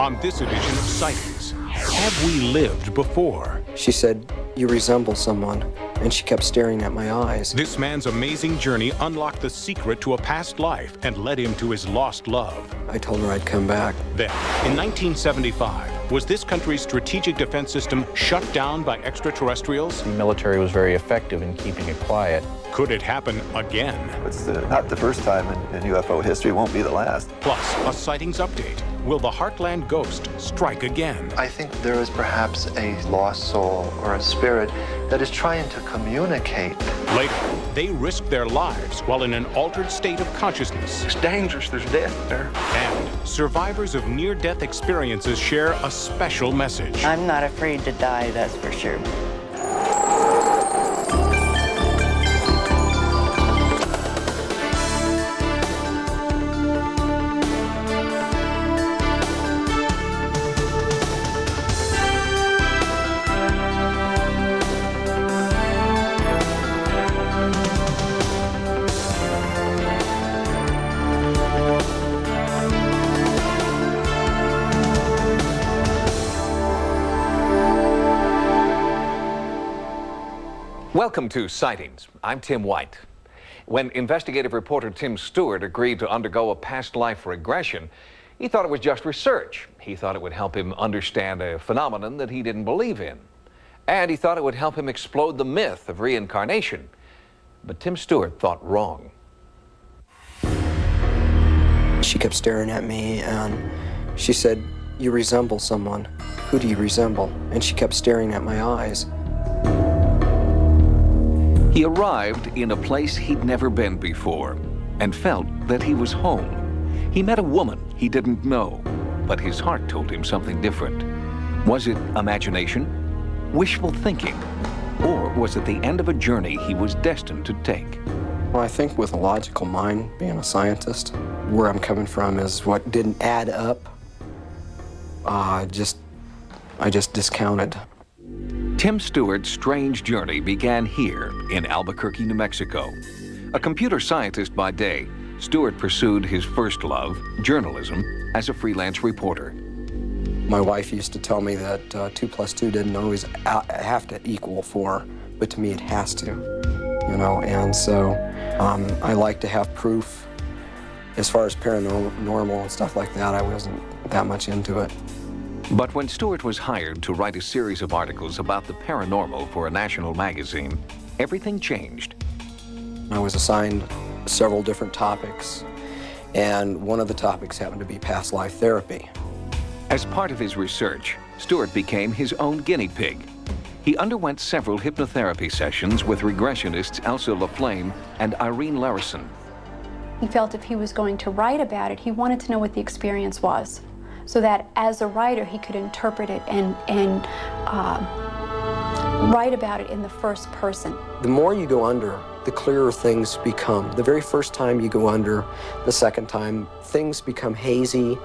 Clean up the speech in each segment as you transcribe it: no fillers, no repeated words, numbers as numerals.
on this edition of Sightings. Have we lived before? She said, "You resemble someone," and she kept staring at my eyes. This man's amazing journey unlocked the secret to a past life and led him to his lost love. I told her I'd come back. Then, in 1975, was this country's strategic defense system shut down by extraterrestrials? The military was very effective in keeping it quiet. Could it happen again? It's not the first time in UFO history, won't be the last. Plus, a sightings update. Will the Heartland ghost strike again? I think there is perhaps a lost soul or a spirit that is trying to communicate. Later, they risk their lives while in an altered state of consciousness. It's dangerous, there's death there. And survivors of near-death experiences share a special message. I'm not afraid to die, that's for sure. Welcome to Sightings. I'm Tim White. When investigative reporter Tim Stewart agreed to undergo a past life regression, he thought it was just research. He thought it would help him understand a phenomenon that he didn't believe in. And he thought it would help him explode the myth of reincarnation. But Tim Stewart thought wrong. She kept staring at me and she said, "You resemble someone. Who do you resemble?" And she kept staring at my eyes. He arrived in a place he'd never been before and felt that he was home. He met a woman he didn't know, but his heart told him something different. Was it imagination, wishful thinking, or was it the end of a journey he was destined to take? Well, I think with a logical mind, being a scientist, where I'm coming from is what didn't add up. I just discounted. Tim Stewart's strange journey began here in Albuquerque, New Mexico. A computer scientist by day, Stewart pursued his first love, journalism, as a freelance reporter. My wife used to tell me that 2 + 2 didn't always have to equal 4, but to me it has to, you know, and so I like to have proof. As far as paranormal and stuff like that, I wasn't that much into it. But when Stewart was hired to write a series of articles about the paranormal for a national magazine, everything changed. I was assigned several different topics, and one of the topics happened to be past life therapy. As part of his research, Stewart became his own guinea pig. He underwent several hypnotherapy sessions with regressionists Elsa LaFlame and Irene Larison. He felt if he was going to write about it, he wanted to know what the experience was, so that as a writer he could interpret it and write about it in the first person. The more you go under, the clearer things become. The very first time you go under, the second time, things become hazy,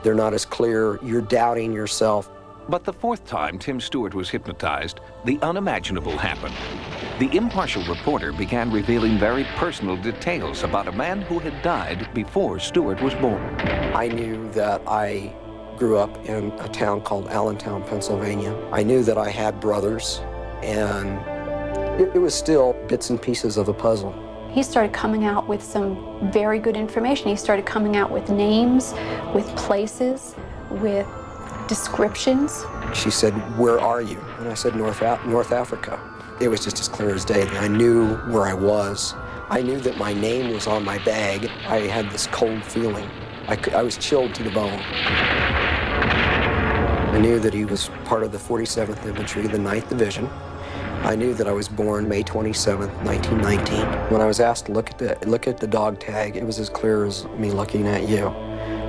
they're not as clear, you're doubting yourself. But the fourth time Tim Stewart was hypnotized, the unimaginable happened. The impartial reporter began revealing very personal details about a man who had died before Stewart was born. I knew that I grew up in a town called Allentown, Pennsylvania. I knew that I had brothers, and it was still bits and pieces of a puzzle. He started coming out with some very good information. He started coming out with names, with places, with descriptions. She said, "Where are you?" And I said, North Africa. It was just as clear as day. I knew where I was. I knew that my name was on my bag. I had this cold feeling. I was chilled to the bone. I knew that he was part of the 47th Infantry, the 9th Division. I knew that I was born May 27th, 1919. When I was asked to look at the dog tag, it was as clear as me looking at you.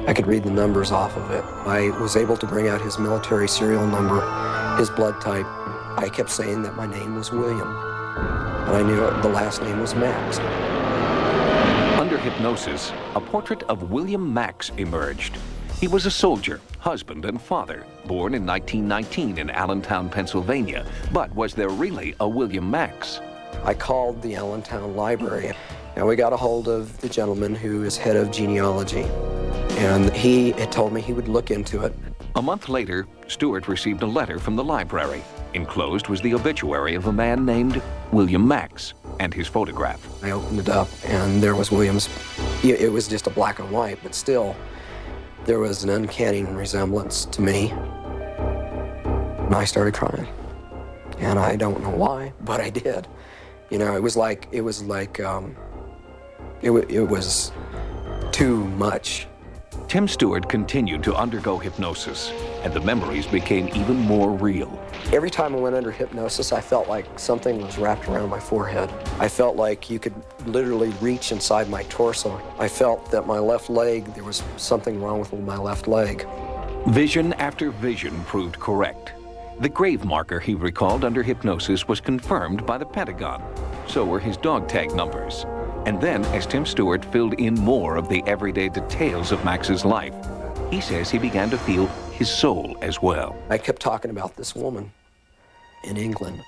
I could read the numbers off of it. I was able to bring out his military serial number, his blood type. I kept saying that my name was William, but I knew the last name was Max. Under hypnosis, a portrait of William Max emerged. He was a soldier, husband, and father, born in 1919 in Allentown, Pennsylvania. But was there really a William Max? I called the Allentown Library, and we got a hold of the gentleman who is head of genealogy. and he had told me he would look into it. A month later, Stewart received a letter from the library. Enclosed was the obituary of a man named William Max and his photograph. I opened it up, and there was William's. It was just a black and white, but still, there was an uncanny resemblance to me. And I started crying. And I don't know why, but I did. You know, it was too much. Tim Stewart continued to undergo hypnosis, and the memories became even more real. Every time I went under hypnosis, I felt like something was wrapped around my forehead. I felt like you could literally reach inside my torso. I felt that my left leg, there was something wrong with my left leg. Vision after vision proved correct. The grave marker he recalled under hypnosis was confirmed by the Pentagon. So were his dog tag numbers. And then, as Tim Stewart filled in more of the everyday details of Max's life, he says he began to feel his soul as well. I kept talking about this woman in England.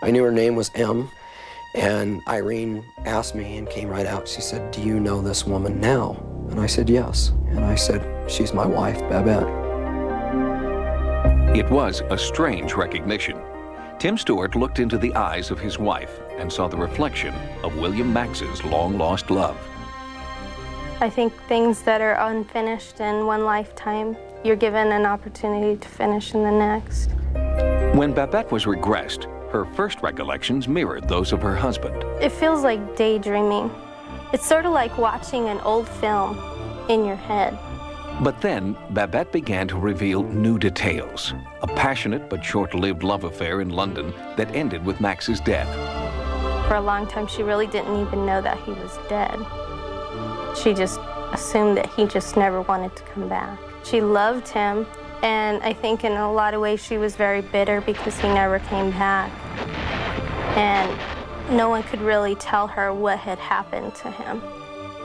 I knew her name was M, and Irene asked me and came right out. She said, "Do you know this woman now?" And I said, "Yes." And I said, "She's my wife, Babette." It was a strange recognition. Tim Stewart looked into the eyes of his wife and saw the reflection of William Max's long-lost love. I think things that are unfinished in one lifetime, you're given an opportunity to finish in the next. When Babette was regressed, her first recollections mirrored those of her husband. It feels like daydreaming. It's sort of like watching an old film in your head. But then, Babette began to reveal new details. A passionate but short-lived love affair in London that ended with Max's death. For a long time, she really didn't even know that he was dead. She just assumed that he just never wanted to come back. She loved him, and I think in a lot of ways she was very bitter because he never came back. And no one could really tell her what had happened to him.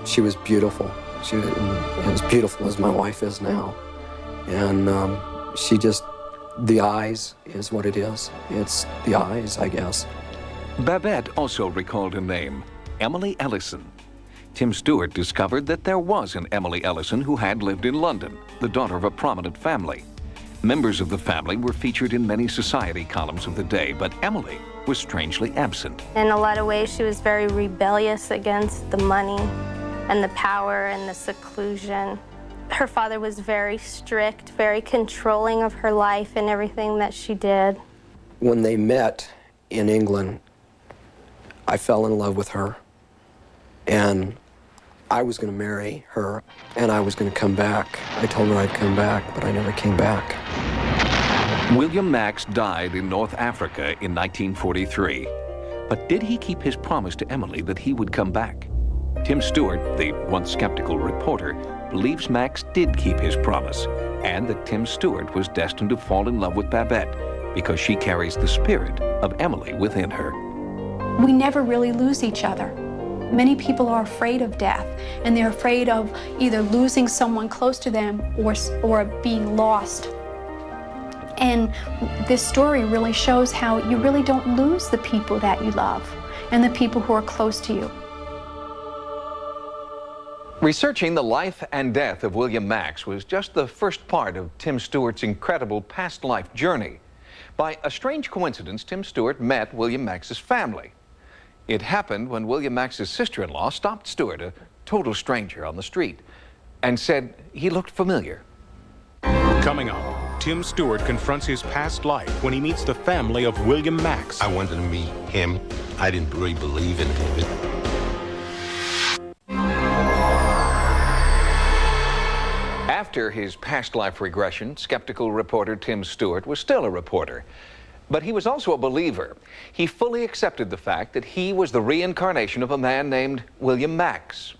She was beautiful. She was as beautiful as my wife is now. And she just, the eyes is what it is. It's the eyes, I guess. Babette also recalled a name, Emily Ellison. Tim Stewart discovered that there was an Emily Ellison who had lived in London, the daughter of a prominent family. Members of the family were featured in many society columns of the day, but Emily was strangely absent. In a lot of ways, she was very rebellious against the money and the power and the seclusion. Her father was very strict, very controlling of her life and everything that she did. When they met in England, I fell in love with her, and I was going to marry her, and I was going to come back. I told her I'd come back, but I never came back. William Max died in North Africa in 1943. But did he keep his promise to Emily that he would come back? Tim Stewart, the once skeptical reporter, believes Max did keep his promise, and that Tim Stewart was destined to fall in love with Babette because she carries the spirit of Emily within her. We never really lose each other. Many people are afraid of death, and they're afraid of either losing someone close to them or being lost. And this story really shows how you really don't lose the people that you love and the people who are close to you. Researching the life and death of William Max was just the first part of Tim Stewart's incredible past life journey. By a strange coincidence, Tim Stewart met William Max's family. It happened when William Max's sister-in-law stopped Stewart, a total stranger, on the street, and said he looked familiar. Coming up, Tim Stewart confronts his past life when he meets the family of William Max. I wanted to meet him. I didn't really believe in him. After his past life regression, skeptical reporter Tim Stewart was still a reporter. But he was also a believer. He fully accepted the fact that he was the reincarnation of a man named William Max.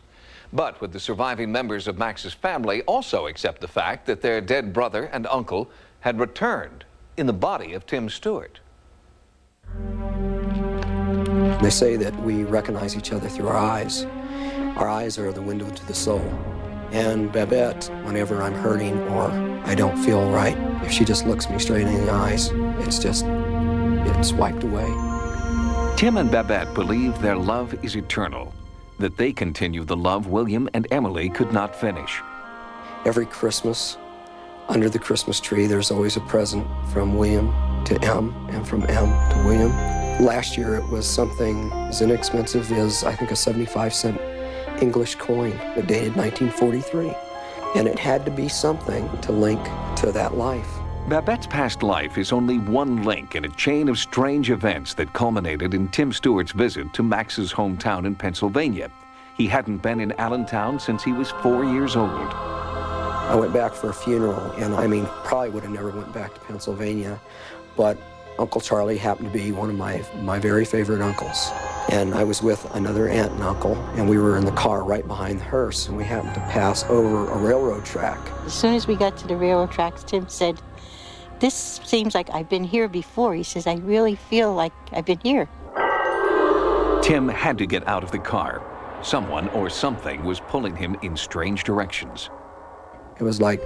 But would the surviving members of Max's family also accept the fact that their dead brother and uncle had returned in the body of Tim Stewart? They say that we recognize each other through our eyes. Our eyes are the window to the soul. And Babette, whenever I'm hurting or I don't feel right, if she just looks me straight in the eyes, it's wiped away. Tim and Babette believe their love is eternal, that they continue the love William and Emily could not finish. Every Christmas, under the Christmas tree, there's always a present from William to M and from M to William. Last year, it was something as inexpensive as, I think, a 75-cent English coin that dated 1943. And it had to be something to link to that life. Babette's past life is only one link in a chain of strange events that culminated in Tim Stewart's visit to Max's hometown in Pennsylvania. He hadn't been in Allentown since he was 4 years old. I went back for a funeral, and I mean, probably would have never went back to Pennsylvania, but Uncle Charlie happened to be one of my very favorite uncles. And I was with another aunt and uncle, and we were in the car right behind the hearse, and we happened to pass over a railroad track. As soon as we got to the railroad tracks, Tim said, "This seems like I've been here before." He says, "I really feel like I've been here." Tim had to get out of the car. Someone or something was pulling him in strange directions. It was like,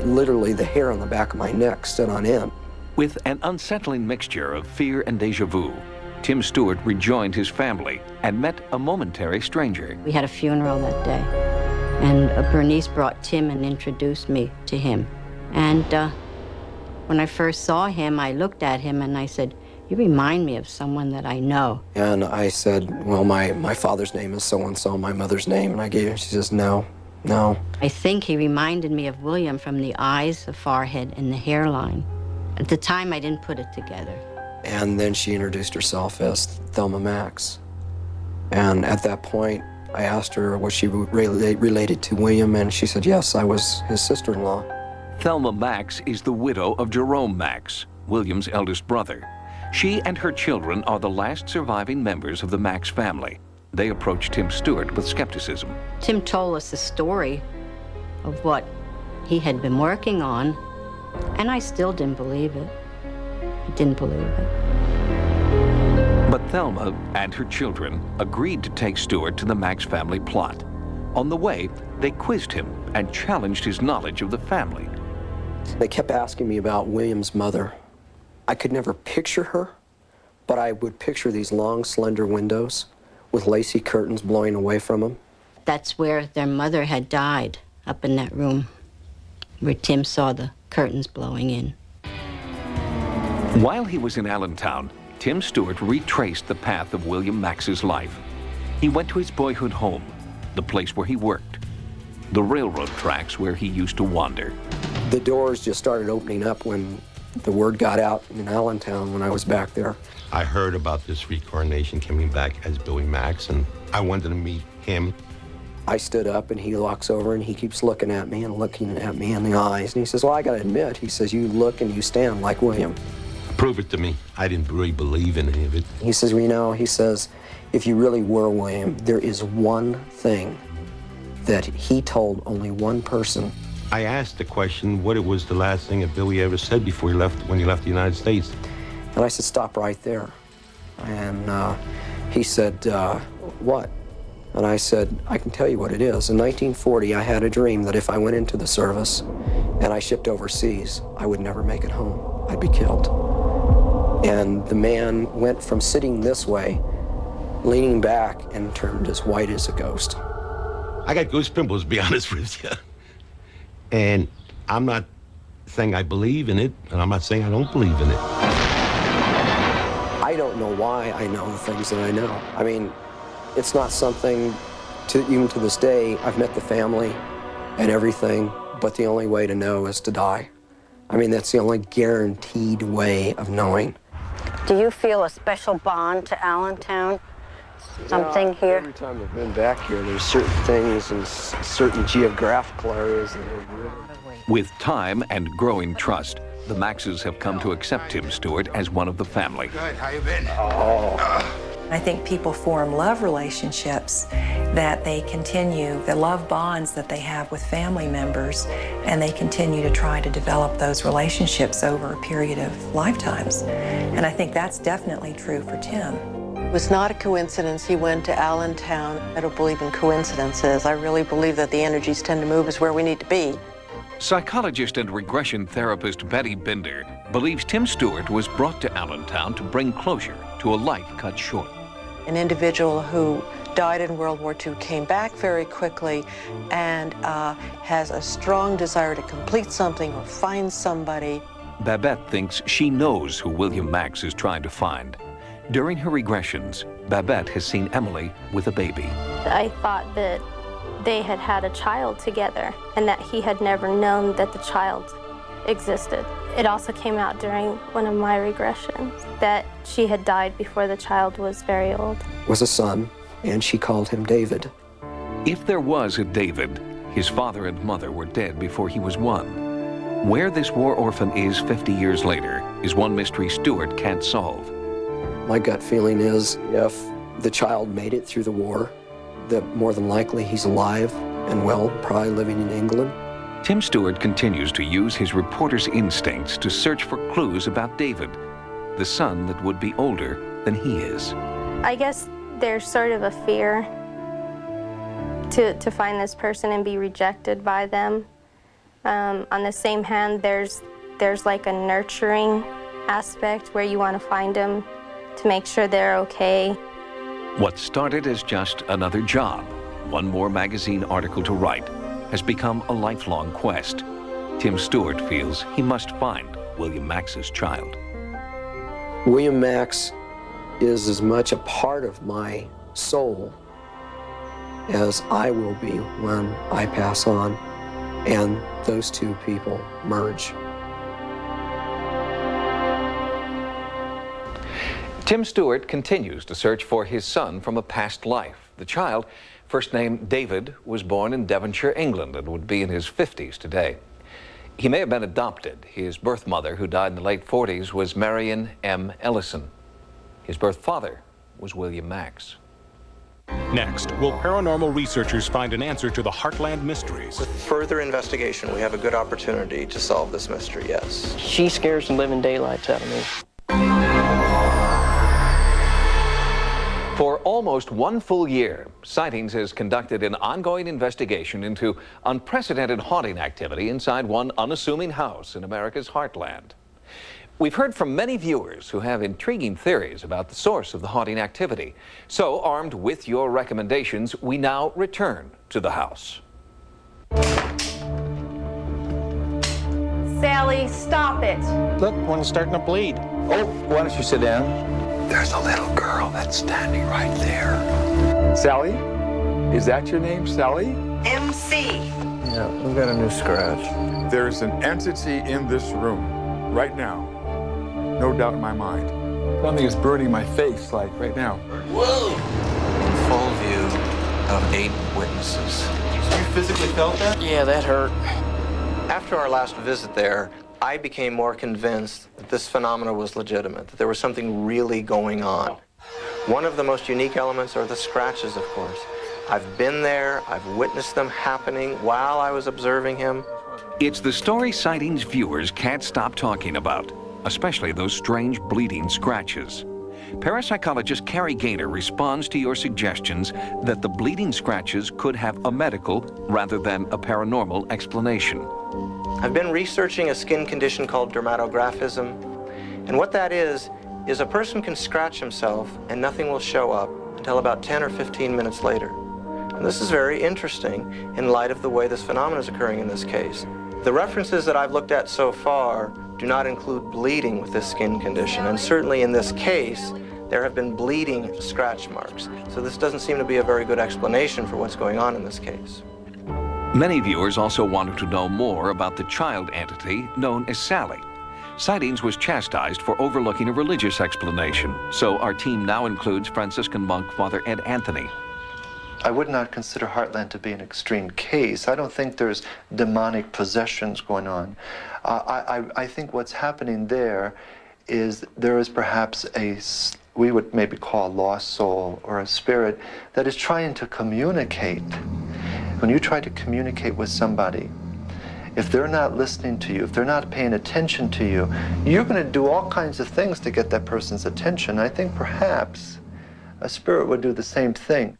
literally the hair on the back of my neck stood on end. With an unsettling mixture of fear and déjà vu, Tim Stewart rejoined his family and met a momentary stranger. We had a funeral that day, and Bernice brought Tim and introduced me to him. And when I first saw him, I looked at him and I said, "You remind me of someone that I know." And I said, "Well, my father's name is so-and-so, my mother's name," and I gave her, she says, "No. I think he reminded me of William from the eyes, the forehead, and the hairline. At the time, I didn't put it together. And then she introduced herself as Thelma Max. And at that point, I asked her, was she related to William? And she said, yes, I was his sister-in-law. Thelma Max is the widow of Jerome Max, William's eldest brother. She and her children are the last surviving members of the Max family. They approached Tim Stewart with skepticism. Tim told us the story of what he had been working on, and I still didn't believe it. I didn't believe it. But Thelma and her children agreed to take Stewart to the Max family plot. On the way, they quizzed him and challenged his knowledge of the family. They kept asking me about William's mother. I could never picture her, but I would picture these long, slender windows with lacy curtains blowing away from them. That's where their mother had died, up in that room, where Tim saw the curtains blowing in. While he was in Allentown, Tim Stewart retraced the path of William Max's life. He went to his boyhood home, the place where he worked, the railroad tracks where he used to wander. The doors just started opening up when the word got out in Allentown when I was back there. I heard about this reincarnation coming back as Billy Max, and I wanted to meet him. I stood up, and he walks over, and he keeps looking at me and looking at me in the eyes. And he says, well, I got to admit, he says, you look and you stand like William. Prove it to me. I didn't really believe in any of it. He says, well, you know, he says, if you really were William, there is one thing that he told only one person. I asked the question, what it was the last thing that Billy ever said before he left, when he left the United States. And I said, stop right there. And he said, what? And I said, I can tell you what it is. In 1940, I had a dream that if I went into the service and I shipped overseas, I would never make it home. I'd be killed. And the man went from sitting this way, leaning back, and turned as white as a ghost. I got goose pimples, to be honest with you. And I'm not saying I believe in it, and I'm not saying I don't believe in it. I don't know why I know the things that I know. I mean, it's not something, even to this day, I've met the family and everything, but the only way to know is to die. I mean, that's the only guaranteed way of knowing. Do you feel a special bond to Allentown? Something here? Every time I've been back here, there's certain things and certain geographical areas that are really... With time and growing trust, the Maxes have come to accept Tim Stewart as one of the family. Good, how you been? I think people form love relationships that they continue, the love bonds that they have with family members, and they continue to try to develop those relationships over a period of lifetimes. And I think that's definitely true for Tim. It was not a coincidence he went to Allentown. I don't believe in coincidences. I really believe that the energies tend to move us where we need to be. Psychologist and regression therapist Betty Binder believes Tim Stewart was brought to Allentown to bring closure to a life cut short. An individual who died in World War II, came back very quickly, and has a strong desire to complete something or find somebody. Babette thinks she knows who William Max is trying to find. During her regressions, Babette has seen Emily with a baby. I thought that they had had a child together and that he had never known that the child existed. It also came out during one of my regressions that she had died before the child was very old. Was a son, and she called him David. If there was a David, his father and mother were dead before he was 1. Where this war orphan is 50 years later is one mystery Stewart can't solve. My gut feeling is if the child made it through the war, that more than likely he's alive and well, probably living in England. Tim Stewart continues to use his reporter's instincts to search for clues about David, the son that would be older than he is. I guess there's sort of a fear to find this person and be rejected by them. On the same hand, there's like a nurturing aspect where you want to find them to make sure they're okay. What started as just another job, one more magazine article to write, has become a lifelong quest. Tim Stewart feels he must find William Max's child. William Max is as much a part of my soul as I will be when I pass on, and those two people merge. Tim Stewart continues to search for his son from a past life. The child, first named David, was born in Devonshire, England, and would be in his 50s today. He may have been adopted. His birth mother, who died in the late 40s, was Marion M. Ellison. His birth father was William Max. Next, will paranormal researchers find an answer to the Heartland mysteries? With further investigation, we have a good opportunity to solve this mystery, yes. She scares the living daylights out of me. For almost 1 full year, Sightings has conducted an ongoing investigation into unprecedented haunting activity inside one unassuming house in America's heartland. We've heard from many viewers who have intriguing theories about the source of the haunting activity. So, armed with your recommendations, we now return to the house. Sally, stop it. Look, one's starting to bleed. Oh, why don't you sit down? There's a little girl that's standing right there. Sally? Is that your name, Sally? MC. Yeah, we've got a new scratch. There's an entity in this room right now. No doubt in my mind. Something is burning my face, like right now. Whoa! In full view of 8 witnesses. So you physically felt that? Yeah, that hurt. After our last visit there, I became more convinced that this phenomena was legitimate, that there was something really going on. One of the most unique elements are the scratches, of course. I've been there, I've witnessed them happening while I was observing him. It's the story Sightings viewers can't stop talking about, especially those strange bleeding scratches. Parapsychologist Carrie Gaynor responds to your suggestions that the bleeding scratches could have a medical rather than a paranormal explanation. I've been researching a skin condition called dermatographism, and what that is a person can scratch himself and nothing will show up until about 10 or 15 minutes later. And this is very interesting in light of the way this phenomenon is occurring in this case. The references that I've looked at so far do not include bleeding with this skin condition, and certainly in this case, there have been bleeding scratch marks. So this doesn't seem to be a very good explanation for what's going on in this case. Many viewers also wanted to know more about the child entity known as Sally. Sightings was chastised for overlooking a religious explanation, so our team now includes Franciscan monk Father Ed Anthony. I would not consider Heartland to be an extreme case. I don't think there's demonic possessions going on. I think what's happening there is perhaps we would maybe call a lost soul or a spirit that is trying to communicate. When you try to communicate with somebody, if they're not listening to you, if they're not paying attention to you, you're going to do all kinds of things to get that person's attention. I think perhaps a spirit would do the same thing.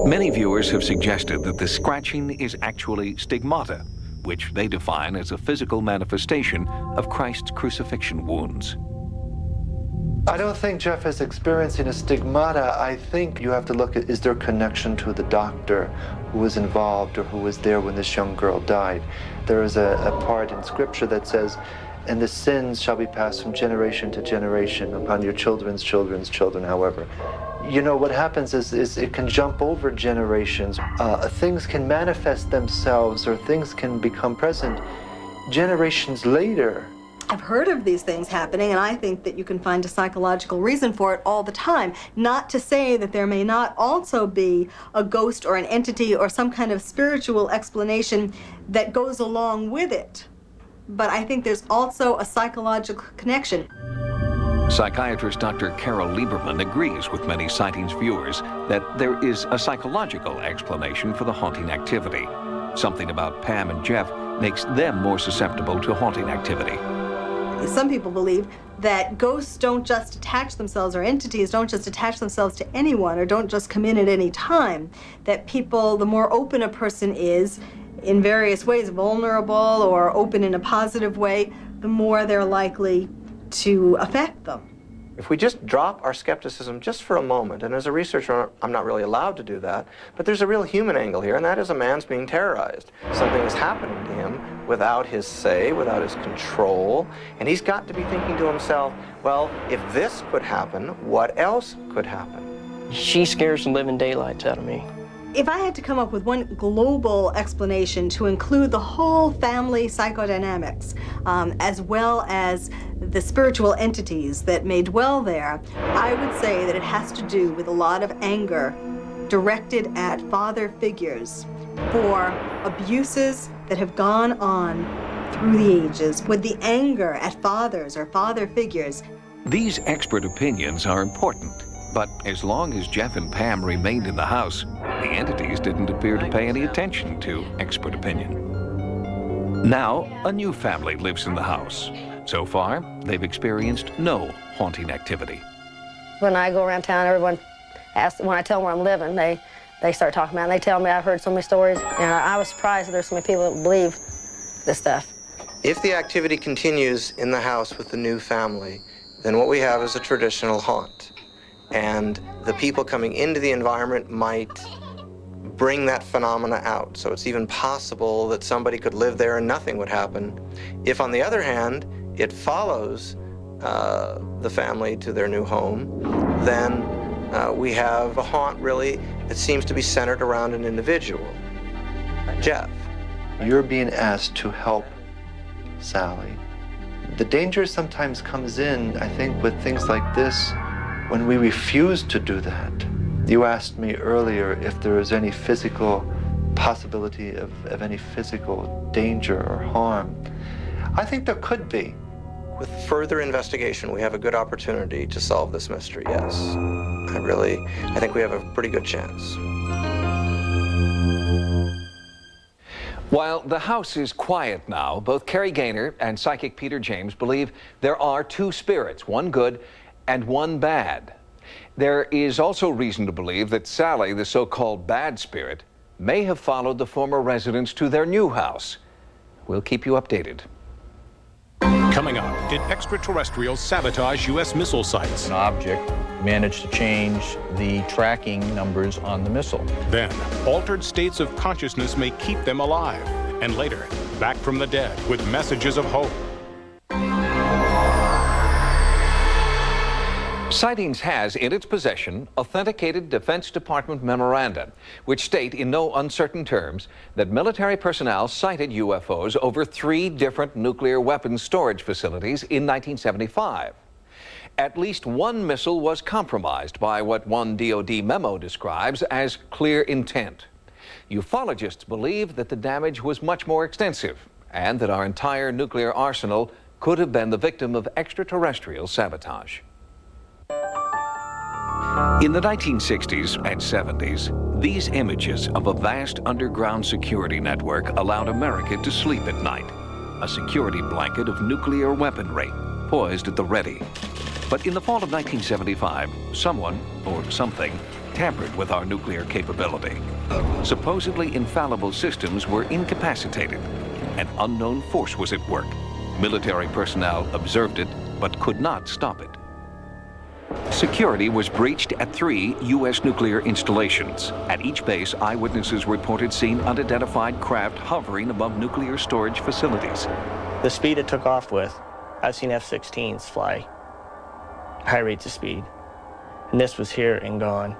Many viewers have suggested that the scratching is actually stigmata, which they define as a physical manifestation of Christ's crucifixion wounds. I don't think Jeff is experiencing a stigmata. I think you have to look at, is there a connection to the doctor who was involved or who was there when this young girl died? There is a part in scripture that says, and the sins shall be passed from generation to generation upon your children's children's children, however. You know, what happens is it can jump over generations. Things can manifest themselves or things can become present generations later. I've heard of these things happening, and I think that you can find a psychological reason for it all the time. Not to say that there may not also be a ghost or an entity or some kind of spiritual explanation that goes along with it. But I think there's also a psychological connection. Psychiatrist Dr. Carol Lieberman agrees with many sightings viewers that there is a psychological explanation for the haunting activity. Something about Pam and Jeff makes them more susceptible to haunting activity. Some people believe that ghosts don't just attach themselves, or entities don't just attach themselves to anyone, or don't just come in at any time. That people, the more open a person is, in various ways, vulnerable or open in a positive way, the more they're likely to affect them. If we just drop our skepticism just for a moment, and as a researcher, I'm not really allowed to do that, but there's a real human angle here, and that is a man's being terrorized. Something is happening to him without his say, without his control, and he's got to be thinking to himself, well, if this could happen, what else could happen? She scares the living daylights out of me. If I had to come up with one global explanation to include the whole family psychodynamics, as well as the spiritual entities that may dwell there, I would say that it has to do with a lot of anger directed at father figures for abuses that have gone on through the ages, with the anger at fathers or father figures. These expert opinions are important, but as long as Jeff and Pam remained in the house, the entities didn't appear to pay any attention to expert opinion. Now, a new family lives in the house. So far, they've experienced no haunting activity. When I go around town, everyone asks, when I tell them where I'm living, they start talking about it, and they tell me I've heard so many stories, and I was surprised that there's so many people that believe this stuff. If the activity continues in the house with the new family, then what we have is a traditional haunt. And the people coming into the environment might bring that phenomena out. So it's even possible that somebody could live there and nothing would happen. If, on the other hand, it follows the family to their new home, then we have a haunt really that seems to be centered around an individual. Jeff. You're being asked to help Sally. The danger sometimes comes in, I think, with things like this, when we refuse to do that. You asked me earlier if there is any physical possibility of any physical danger or harm. I think there could be. With further investigation, we have a good opportunity to solve this mystery, yes. I think we have a pretty good chance. While the house is quiet now, both Carrie Gaynor and psychic Peter James believe there are two spirits, one good and one bad. There is also reason to believe that Sally, the so-called bad spirit, may have followed the former residents to their new house. We'll keep you updated. Coming up, did extraterrestrials sabotage U.S. missile sites? An object managed to change the tracking numbers on the missile. Then, altered states of consciousness may keep them alive. And later, back from the dead with messages of hope. Sightings has in its possession authenticated Defense Department memoranda, which state in no uncertain terms that military personnel sighted UFOs over 3 different nuclear weapons storage facilities in 1975. At least one missile was compromised by what one DoD memo describes as clear intent. Ufologists believe that the damage was much more extensive and that our entire nuclear arsenal could have been the victim of extraterrestrial sabotage. In the 1960s and 70s, these images of a vast underground security network allowed America to sleep at night. A security blanket of nuclear weaponry, poised at the ready. But in the fall of 1975, someone, or something, tampered with our nuclear capability. Supposedly infallible systems were incapacitated. An unknown force was at work. Military personnel observed it, but could not stop it. Security was breached at 3 U.S. nuclear installations. At each base, eyewitnesses reported seeing unidentified craft hovering above nuclear storage facilities. The speed it took off with, I've seen F-16s fly high rates of speed. And this was here and gone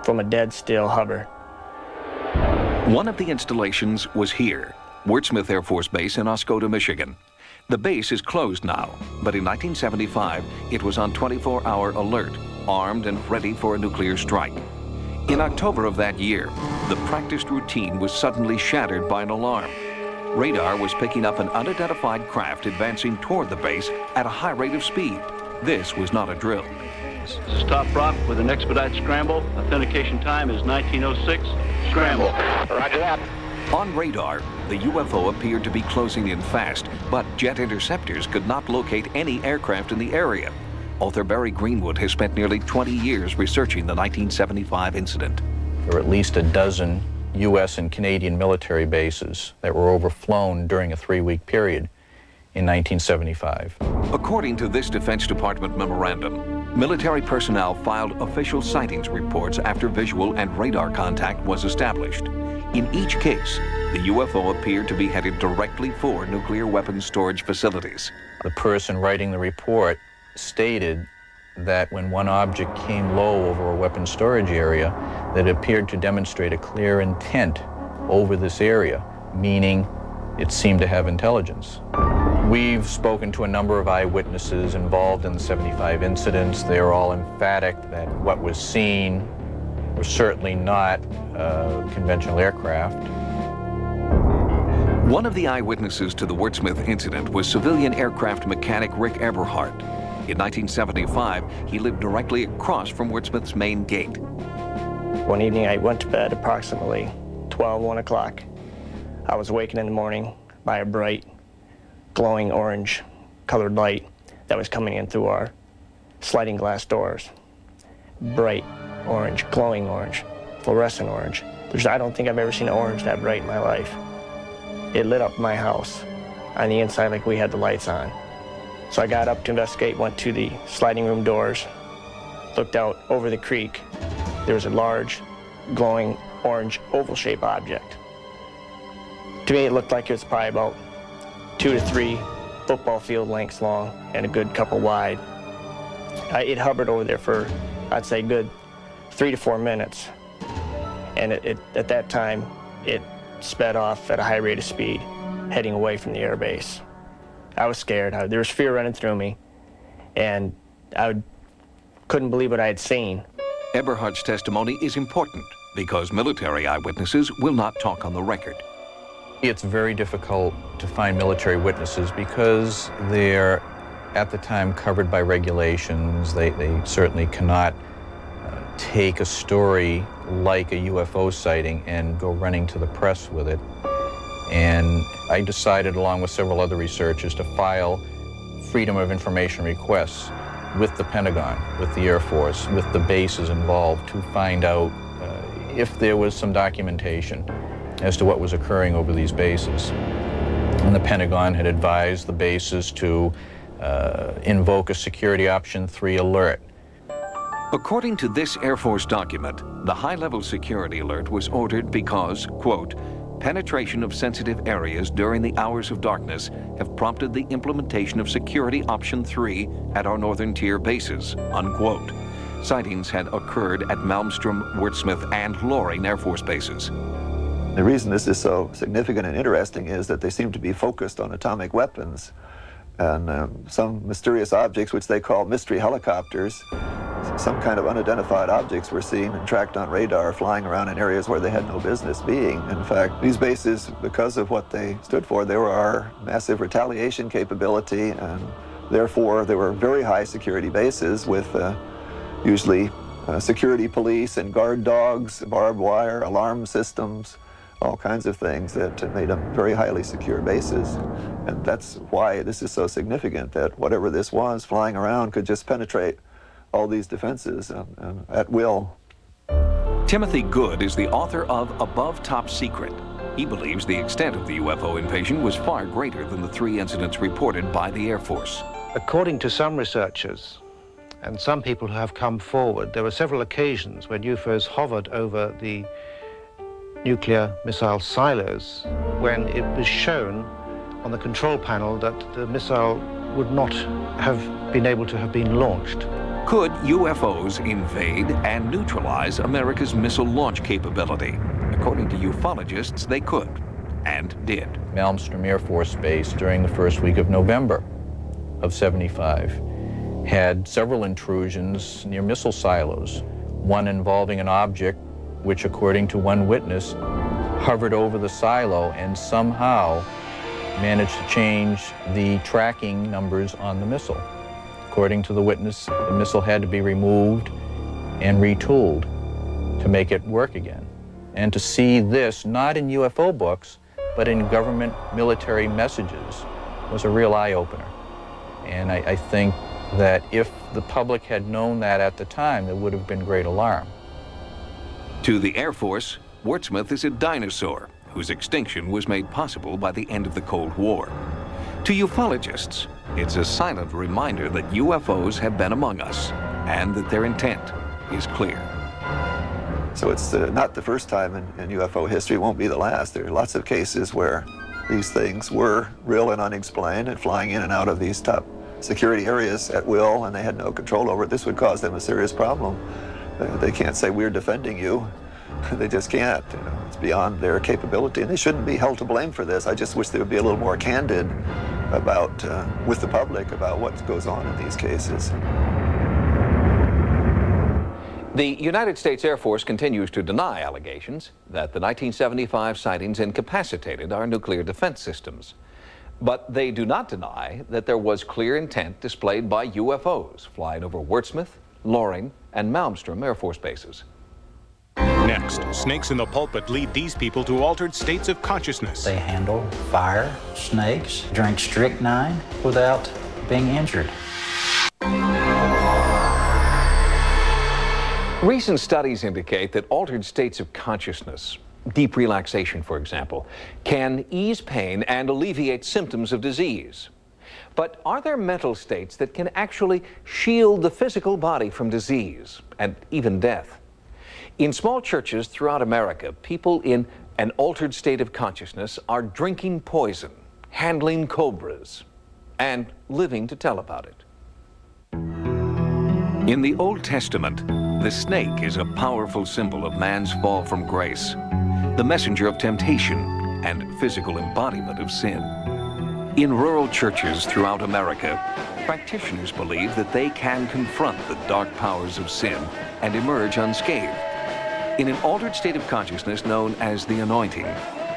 from a dead still hover. One of the installations was here, Wurtsmith Air Force Base in Oscoda, Michigan. The base is closed now, but in 1975, it was on 24-hour alert, armed and ready for a nuclear strike. In October of that year, the practiced routine was suddenly shattered by an alarm. Radar was picking up an unidentified craft advancing toward the base at a high rate of speed. This was not a drill. This is Top Rock with an expedite scramble. Authentication time is 1906. Scramble. Roger that. On radar, the UFO appeared to be closing in fast, but jet interceptors could not locate any aircraft in the area. Author Barry Greenwood has spent nearly 20 years researching the 1975 incident. There were at least a dozen U.S. and Canadian military bases that were overflown during a 3-week period in 1975. According to this Defense Department memorandum, military personnel filed official sightings reports after visual and radar contact was established. In each case, the UFO appeared to be headed directly for nuclear weapons storage facilities. The person writing the report stated that when one object came low over a weapons storage area, that it appeared to demonstrate a clear intent over this area, meaning it seemed to have intelligence. We've spoken to a number of eyewitnesses involved in the 75 incidents. They are all emphatic that what was seen was certainly not conventional aircraft. One of the eyewitnesses to the Wurtsmith incident was civilian aircraft mechanic Rick Eberhardt. In 1975, he lived directly across from Wurtsmith's main gate. One evening I went to bed approximately 1 o'clock. I was awakened in the morning by a bright, glowing orange colored light that was coming in through our sliding glass doors. Bright orange, glowing orange, fluorescent orange. I don't think I've ever seen an orange that bright in my life. It lit up my house on the inside like we had the lights on. So I got up to investigate, went to the sliding room doors, looked out over the creek. There was a large, glowing orange oval-shaped object. To me, it looked like it was probably about 2 to 3 football field lengths long and a good couple wide. It hovered over there for, I'd say, good 3 to 4 minutes. And at that time, it sped off at a high rate of speed, heading away from the air base. I was scared. There was fear running through me, and I couldn't believe what I had seen. Eberhardt's testimony is important because military eyewitnesses will not talk on the record. It's very difficult to find military witnesses because they're, at the time, covered by regulations. They certainly cannot take a story like a UFO sighting and go running to the press with it. And I decided, along with several other researchers, to file Freedom of Information requests with the Pentagon, with the Air Force, with the bases involved to find out if there was some documentation as to what was occurring over these bases. And the Pentagon had advised the bases to invoke a Security Option 3 alert. According to this Air Force document, the high-level security alert was ordered because, quote, penetration of sensitive areas during the hours of darkness have prompted the implementation of Security Option 3 at our northern tier bases, unquote. Sightings had occurred at Malmstrom, Wurtsmith, and Loring Air Force bases. The reason this is so significant and interesting is that they seem to be focused on atomic weapons and some mysterious objects, which they call mystery helicopters. Some kind of unidentified objects were seen and tracked on radar flying around in areas where they had no business being. In fact, these bases, because of what they stood for, they were our massive retaliation capability, and therefore they were very high security bases with usually security police and guard dogs, barbed wire, alarm systems, all kinds of things that made them very highly secure bases. And that's why this is so significant, that whatever this was flying around could just penetrate all these defenses at will. Timothy Good is the author of Above Top Secret. He believes the extent of the UFO invasion was far greater than the 3 incidents reported by the Air Force. According to some researchers, and some people who have come forward, there were several occasions when UFOs hovered over the nuclear missile silos when it was shown on the control panel that the missile would not have been able to have been launched. Could UFOs invade and neutralize America's missile launch capability? According to ufologists, they could, and did. Malmstrom Air Force Base during the first week of November of '75 had several intrusions near missile silos, one involving an object which, according to one witness, hovered over the silo and somehow managed to change the tracking numbers on the missile. According to the witness, the missile had to be removed and retooled to make it work again. And to see this, not in UFO books, but in government military messages, was a real eye-opener. And I think that if the public had known that at the time, there would have been great alarm. To the Air Force, Wurtsmith is a dinosaur whose extinction was made possible by the end of the Cold War. To ufologists, it's a silent reminder that UFOs have been among us and that their intent is clear. So it's not the first time in UFO history, it won't be the last. There are lots of cases where these things were real and unexplained and flying in and out of these top security areas at will, and they had no control over it. This would cause them a serious problem. They can't say, we're defending you. They just can't. You know, it's beyond their capability, and they shouldn't be held to blame for this. I just wish they would be a little more candid about, with the public, about what goes on in these cases. The United States Air Force continues to deny allegations that the 1975 sightings incapacitated our nuclear defense systems. But they do not deny that there was clear intent displayed by UFOs flying over Wurtsmith, Loring, and Malmstrom Air Force bases. Next, snakes in the pulpit lead these people to altered states of consciousness. They handle fire, snakes, drink strychnine without being injured. Recent studies indicate that altered states of consciousness, deep relaxation, for example, can ease pain and alleviate symptoms of disease. But are there mental states that can actually shield the physical body from disease and even death? In small churches throughout America, people in an altered state of consciousness are drinking poison, handling cobras, and living to tell about it. In the Old Testament, the snake is a powerful symbol of man's fall from grace, the messenger of temptation and physical embodiment of sin. In rural churches throughout America, practitioners believe that they can confront the dark powers of sin and emerge unscathed. In an altered state of consciousness known as the anointing,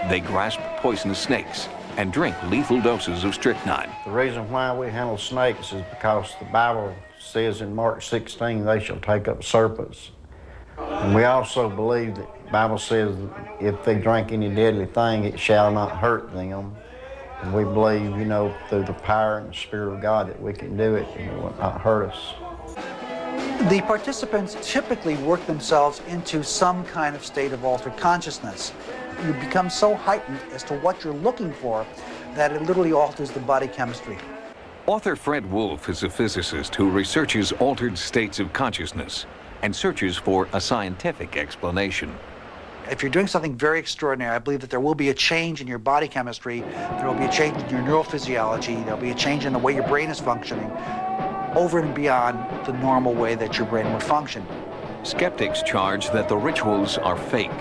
they grasp poisonous snakes and drink lethal doses of strychnine. The reason why we handle snakes is because the Bible says in Mark 16, they shall take up serpents. And we also believe that the Bible says if they drink any deadly thing, it shall not hurt them. And we believe, you know, through the power and the Spirit of God that we can do it and it will not hurt us. The participants typically work themselves into some kind of state of altered consciousness. You become so heightened as to what you're looking for that it literally alters the body chemistry. Author Fred Wolf is a physicist who researches altered states of consciousness and searches for a scientific explanation. If you're doing something very extraordinary, I believe that there will be a change in your body chemistry, there will be a change in your neurophysiology, there will be a change in the way your brain is functioning, over and beyond the normal way that your brain would function. Skeptics charge that the rituals are fake,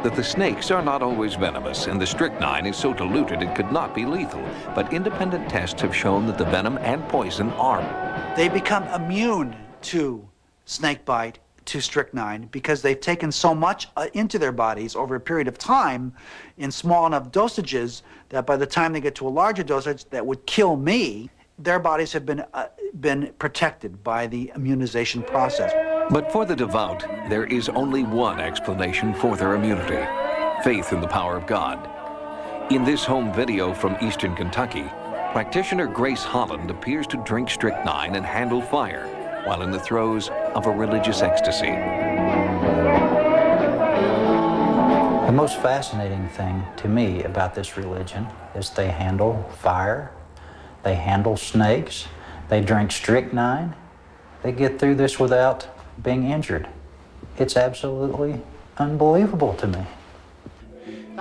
that the snakes are not always venomous, and the strychnine is so diluted it could not be lethal. But independent tests have shown that the venom and poison are. They become immune to snake bite, to strychnine, because they've taken so much into their bodies over a period of time in small enough dosages that by the time they get to a larger dosage that would kill me, their bodies have been protected by the immunization process. But for the devout, there is only one explanation for their immunity: faith in the power of God. In this home video from eastern Kentucky, practitioner Grace Holland appears to drink strychnine and handle fire while in the throes of a religious ecstasy. The most fascinating thing to me about this religion is they handle fire, they handle snakes, they drink strychnine, they get through this without being injured. It's absolutely unbelievable to me.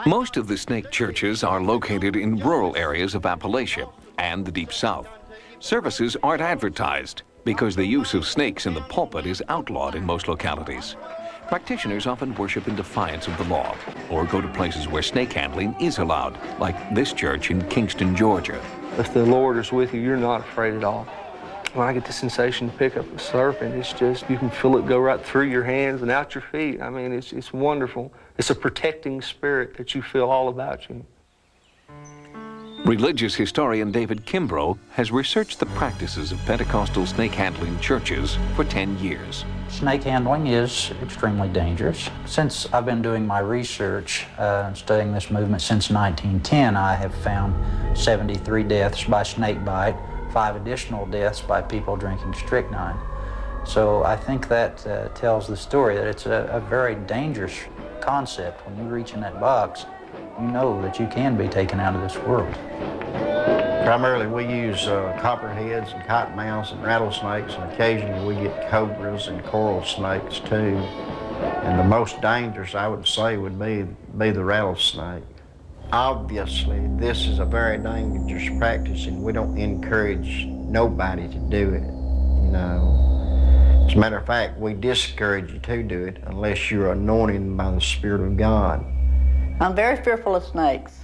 Most of the snake churches are located in rural areas of Appalachia and the Deep South. Services aren't advertised because the use of snakes in the pulpit is outlawed in most localities. Practitioners often worship in defiance of the law or go to places where snake handling is allowed, like this church in Kingston, Georgia. If the Lord is with you, you're not afraid at all. When I get the sensation to pick up a serpent, it's just, you can feel it go right through your hands and out your feet. I mean, it's wonderful. It's a protecting spirit that you feel all about you. Religious historian David Kimbrough has researched the practices of Pentecostal snake handling churches for 10 years. Snake handling is extremely dangerous. Since I've been doing my research and studying this movement since 1910, I have found 73 deaths by snake bite, 5 additional deaths by people drinking strychnine. So I think that tells the story that it's a very dangerous concept. When you reach in that box, you know that you can be taken out of this world. Primarily we use copperheads and cottonmouths and rattlesnakes, and occasionally we get cobras and coral snakes too. And the most dangerous, I would say, would be the rattlesnake. Obviously, this is a very dangerous practice, and we don't encourage nobody to do it, you know. As a matter of fact, we discourage you to do it unless you're anointed by the Spirit of God. I'm very fearful of snakes,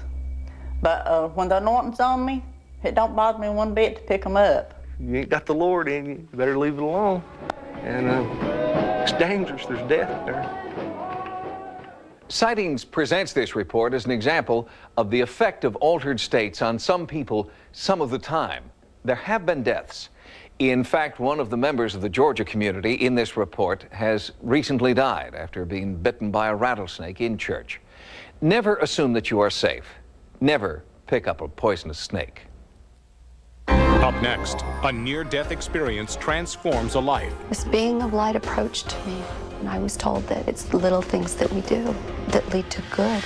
but when the anointing's on me, it don't bother me one bit to pick them up. You ain't got the Lord in you, you better leave it alone. And it's dangerous, there's death there. Sightings presents this report as an example of the effect of altered states on some people some of the time. There have been deaths. In fact, one of the members of the Georgia community in this report has recently died after being bitten by a rattlesnake in church. Never assume that you are safe. Never pick up a poisonous snake. Up next, a near-death experience transforms a life. This being of light approached me, and I was told that it's the little things that we do that lead to good.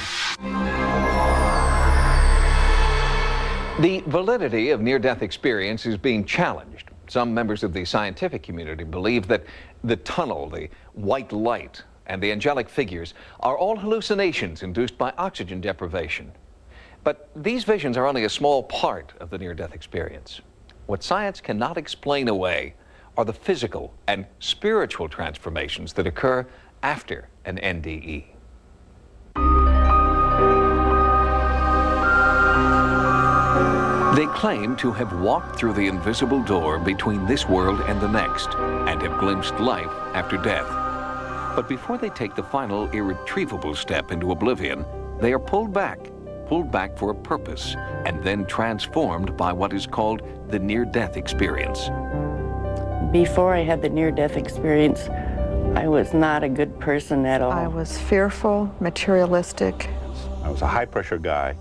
The validity of near-death experience is being challenged. Some members of the scientific community believe that the tunnel, the white light, and the angelic figures are all hallucinations induced by oxygen deprivation. But these visions are only a small part of the near-death experience. What science cannot explain away are the physical and spiritual transformations that occur after an NDE. They claim to have walked through the invisible door between this world and the next and have glimpsed life after death. But before they take the final irretrievable step into oblivion, they are pulled back for a purpose, and then transformed by what is called the near-death experience. Before I had the near-death experience, I was not a good person at all. I was fearful, materialistic. I was a high-pressure guy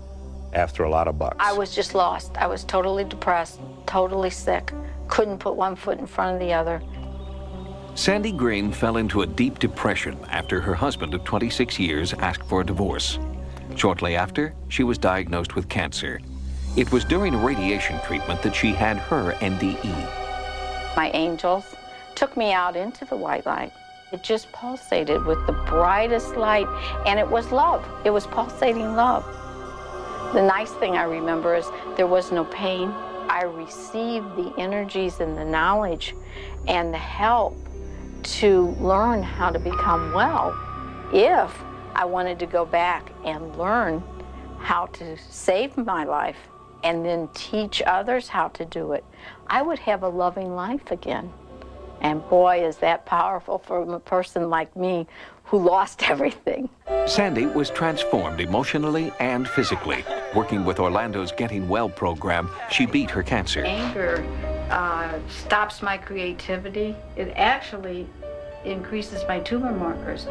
after a lot of bucks. I was just lost. I was totally depressed, totally sick, couldn't put one foot in front of the other. Sandy Green fell into a deep depression after her husband of 26 years asked for a divorce. Shortly after, she was diagnosed with cancer. It was during radiation treatment that she had her NDE. My angels took me out into the white light. It just pulsated with the brightest light, and it was love. It was pulsating love. The nice thing I remember is there was no pain. I received the energies and the knowledge and the help to learn how to become well if I wanted to go back and learn how to save my life and then teach others how to do it. I would have a loving life again. And boy, is that powerful for a person like me who lost everything. Sandy was transformed emotionally and physically. Working with Orlando's Getting Well program, she beat her cancer. Anger stops my creativity. It actually increases my tumor markers.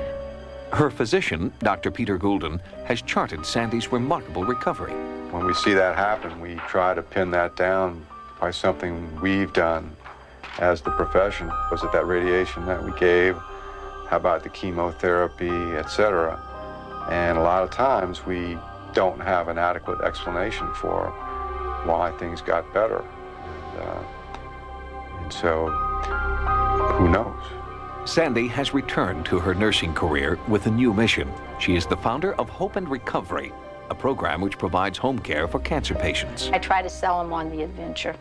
Her physician, Dr. Peter Goulden, has charted Sandy's remarkable recovery. When we see that happen, we try to pin that down by something we've done as the profession. Was it that radiation that we gave? How about the chemotherapy, etc.? And a lot of times we don't have an adequate explanation for why things got better. And so who knows? Sandy has returned to her nursing career with a new mission. She is the founder of Hope and Recovery, a program which provides home care for cancer patients. I try to sell them on the adventure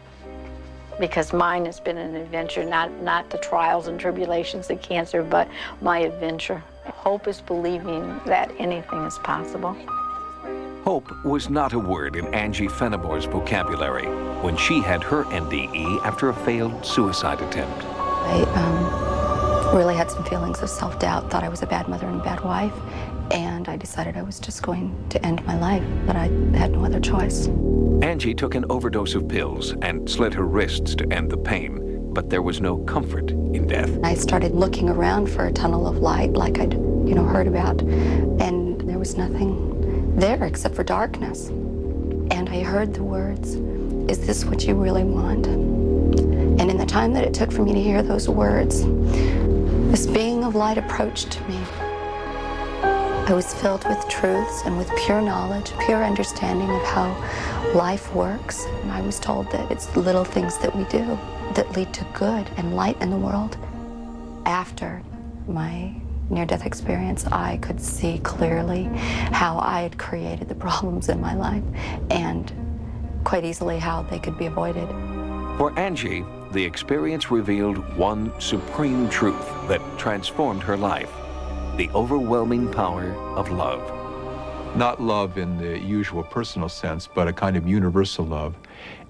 because mine has been an adventure, not the trials and tribulations of cancer, but my adventure. Hope is believing that anything is possible. Hope was not a word in Angie Fenimore's vocabulary when she had her NDE after a failed suicide attempt. I really had some feelings of self-doubt, thought I was a bad mother and a bad wife, and I decided I was just going to end my life, but I had no other choice. Angie took an overdose of pills and slit her wrists to end the pain, but there was no comfort in death. I started looking around for a tunnel of light like I'd, heard about, and there was nothing there except for darkness. And I heard the words, "Is this what you really want?" And in the time that it took for me to hear those words, this being of light approached me. I was filled with truths and with pure knowledge, pure understanding of how life works. And I was told that it's the little things that we do that lead to good and light in the world. After my near-death experience, I could see clearly how I had created the problems in my life and quite easily how they could be avoided. For Angie, the experience revealed one supreme truth that transformed her life: the overwhelming power of love. Not love in the usual personal sense, but a kind of universal love.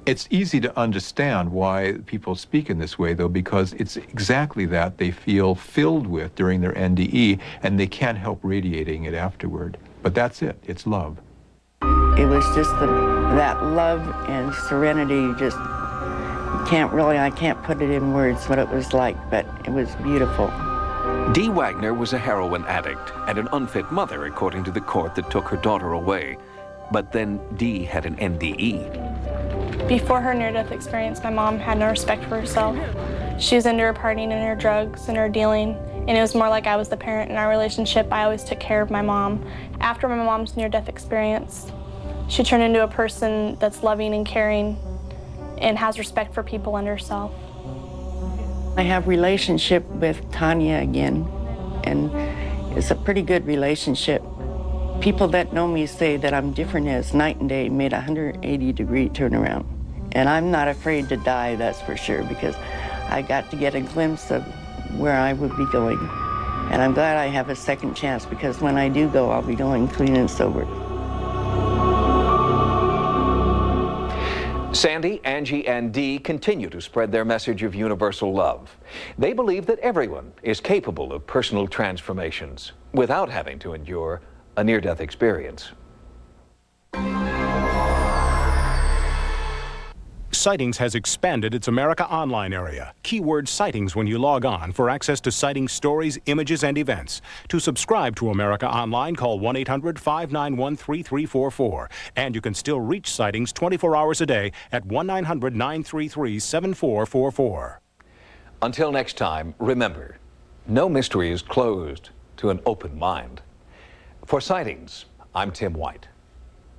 It's easy to understand why people speak in this way, though, because it's exactly that they feel filled with during their NDE, and they can't help radiating it afterward. But that's it, it's love. It was just that love and serenity, just I can't put it in words what it was like, but it was beautiful. Dee Wagner was a heroin addict and an unfit mother, according to the court that took her daughter away. But then Dee had an NDE. Before her near-death experience, my mom had no respect for herself. She was into her partying and her drugs and her dealing, and it was more like I was the parent in our relationship. I always took care of my mom. After my mom's near-death experience, she turned into a person that's loving and caring and has respect for people and herself. I have a relationship with Tanya again, and it's a pretty good relationship. People that know me say that I'm different as night and day, made a 180-degree turnaround. And I'm not afraid to die, that's for sure, because I got to get a glimpse of where I would be going. And I'm glad I have a second chance, because when I do go, I'll be going clean and sober. Sandy, Angie, and Dee continue to spread their message of universal love. They believe that everyone is capable of personal transformations without having to endure a near-death experience. Sightings has expanded its America Online area. Keyword Sightings when you log on for access to Sightings stories, images, and events. To subscribe to America Online, call 1-800-591-3344. And you can still reach Sightings 24 hours a day at 1-900-933-7444. Until next time, remember, no mystery is closed to an open mind. For Sightings, I'm Tim White.